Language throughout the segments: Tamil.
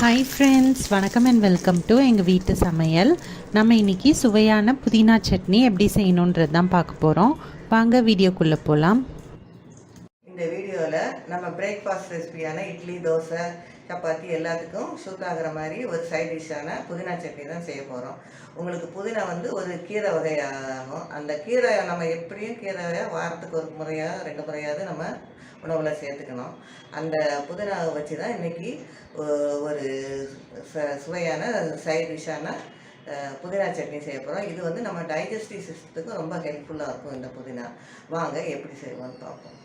ஹாய் ஃப்ரெண்ட்ஸ், வணக்கம் அண்ட் வெல்கம் டு எங்கள் வீட்டு சமையல். நம்ம இன்றைக்கி சுவையான புதினா சட்னி எப்படி செய்யணுன்றது தான் பார்க்க போகிறோம். வாங்க வீடியோக்குள்ளே போகலாம். இந்த வீடியோவில் நம்ம பிரேக்ஃபாஸ்ட் ரெசிபியான இட்லி, தோசை, சப்பாத்தி எல்லாத்துக்கும் சூட் ஆகிற மாதிரி ஒரு சைட் டிஷ்ஷான புதினா சட்னி தான் செய்ய போகிறோம். உங்களுக்கு புதினா ஒரு கீரை வகையாகும். அந்த கீரை நம்ம எப்படியும் கீரையை வாரத்துக்கு ஒரு முறையாக 2 முறையாவது நம்ம உணவில் சேர்த்துக்கணும். அந்த புதினாவை வச்சு தான் இன்றைக்கி ஒரு சுவையான சைட் டிஷ்ஷான புதினா சட்னி செய்ய போகிறோம். இது நம்ம டைஜஸ்டிவ் சிஸ்டத்துக்கு ரொம்ப ஹெல்ப்ஃபுல்லாக இருக்கும். இந்த புதினா வாங்க எப்படி செய்வோம்னு பார்ப்போம்.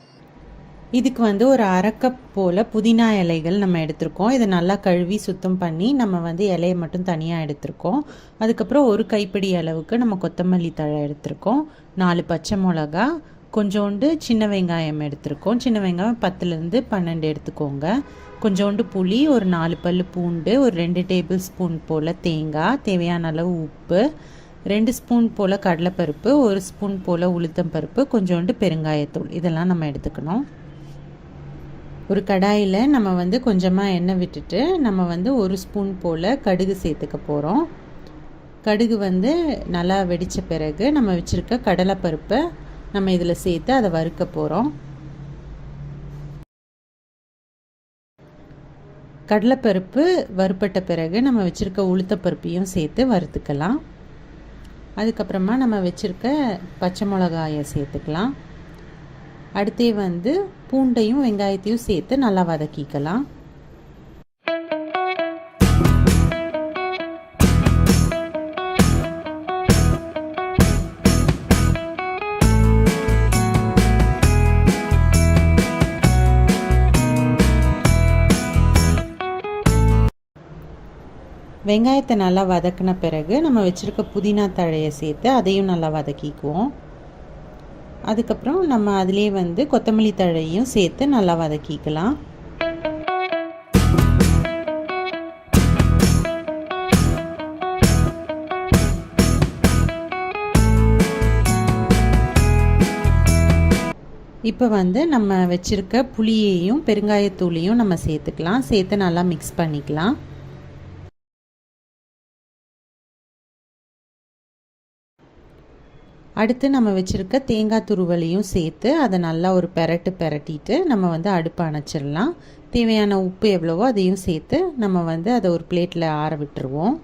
இதுக்கு ஒரு 1/2 கப் போல் புதினா இலைகள் நம்ம எடுத்திருக்கோம். இதை நல்லா கழுவி சுத்தம் பண்ணி நம்ம இலையை மட்டும் தனியாக எடுத்திருக்கோம். அதுக்கப்புறம் 1 கைப்பிடி அளவுக்கு நம்ம கொத்தமல்லி தழை எடுத்திருக்கோம். 4 பச்சை மிளகா, கொஞ்சோண்டு சின்ன வெங்காயம் எடுத்திருக்கோம். சின்ன வெங்காயம் 10லேருந்து 12 எடுத்துக்கோங்க. கொஞ்சோண்டு புளி, ஒரு 4 பல் பூண்டு, ஒரு 2 டேபிள் ஸ்பூன் போல் தேங்காய், தேவையான அளவு உப்பு, 2 ஸ்பூன் போல் கடலைப்பருப்பு, 1 ஸ்பூன் போல் உளுத்தம்பருப்பு, கொஞ்சோண்டு பெருங்காயத்தூள், இதெல்லாம் நம்ம எடுத்துக்கணும். ஒரு கடாயில் நம்ம கொஞ்சமாக எண்ணெய் விட்டுட்டு நம்ம 1 ஸ்பூன் போல் கடுகு சேர்த்துக்க போகிறோம். கடுகு நல்லா வெடித்த பிறகு நம்ம வச்சுருக்க கடலைப்பருப்பை நம்ம இதில் சேர்த்து அதை வறுக்க போகிறோம். கடலைப்பருப்பு வறுப்பட்ட பிறகு நம்ம வச்சுருக்க உளுத்தப்பருப்பையும் சேர்த்து வறுத்துக்கலாம். அதுக்கப்புறமா நம்ம வச்சுருக்க பச்சை மிளகாயை சேர்த்துக்கலாம். அடுத்தே பூண்டையும் வெங்காயத்தையும் சேர்த்து நல்லா வதக்கிக்கலாம். வெங்காயத்தை நல்லா வதக்கின பிறகு நம்ம வச்சுருக்க புதினா தழையை சேர்த்து அதையும் நல்லா வதக்கிக்குவோம். அதுக்கப்புறம் நம்ம அதிலே கொத்தமல்லி தழையும் சேர்த்து நல்லா வதக்கிக்கலாம். இப்போ நம்ம வச்சுருக்க புளியையும் பெருங்காயத்தூளையும் நம்ம சேர்த்துக்கலாம். சேர்த்து நல்லா மிக்ஸ் பண்ணிக்கலாம். அடுத்து நம்ம வச்சுருக்க தேங்காய் துருவலையும் சேர்த்து அதை நல்லா ஒரு பெரட்டிட்டு நம்ம அடுப்பை அணைச்சிடலாம். தேவையான உப்பு எவ்வளவோ அதையும் சேர்த்து நம்ம அதை ஒரு பிளேட்டில் ஆற விட்டுருவோம்.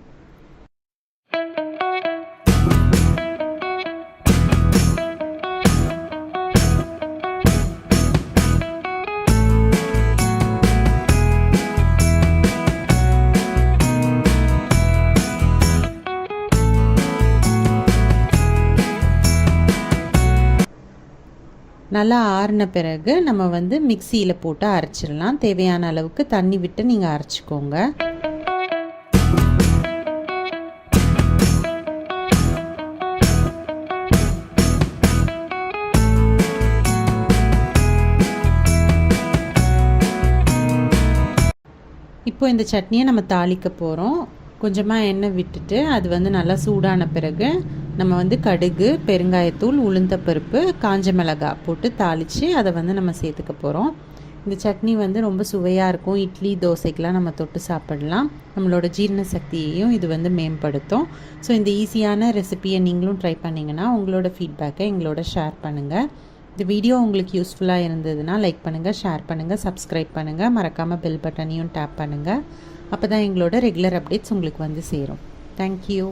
நல்லா ஆறின பிறகு நம்ம மிக்சியில் போட்டு அரைச்சிடலாம். தேவையான அளவுக்கு தண்ணி விட்டு நீங்கள் அரைச்சிக்கோங்க. இப்போ இந்த சட்னியை நம்ம தாளிக்க போகிறோம். கொஞ்சமாக எண்ணெய் விட்டுட்டு அது நல்லா சூடான பிறகு நம்ம கடுகு, பெருங்காயத்தூள், உளுந்தப்பருப்பு, காஞ்ச மிளகாய் போட்டு தாளித்து அதை நம்ம சேர்த்துக்க போகிறோம். இந்த சட்னி ரொம்ப சுவையாக இருக்கும். இட்லி, தோசைக்கெலாம் நம்ம தொட்டு சாப்பிடலாம். நம்மளோட ஜீரண சக்தியையும் இது மேம்படுத்தும். ஸோ இந்த ஈஸியான ரெசிபியை நீங்களும் ட்ரை பண்ணிங்கன்னா உங்களோட ஃபீட்பேக்கை எங்களோட ஷேர் பண்ணுங்கள். இந்த வீடியோ உங்களுக்கு யூஸ்ஃபுல்லாக இருந்ததுன்னா லைக் பண்ணுங்கள், ஷேர் பண்ணுங்கள், சப்ஸ்கிரைப் பண்ணுங்கள். மறக்காமல் பெல் பட்டனையும் டேப் பண்ணுங்கள். அப்போ தான் எங்களோட ரெகுலர் அப்டேட்ஸ் உங்களுக்கு சேரும். தேங்க்யூ.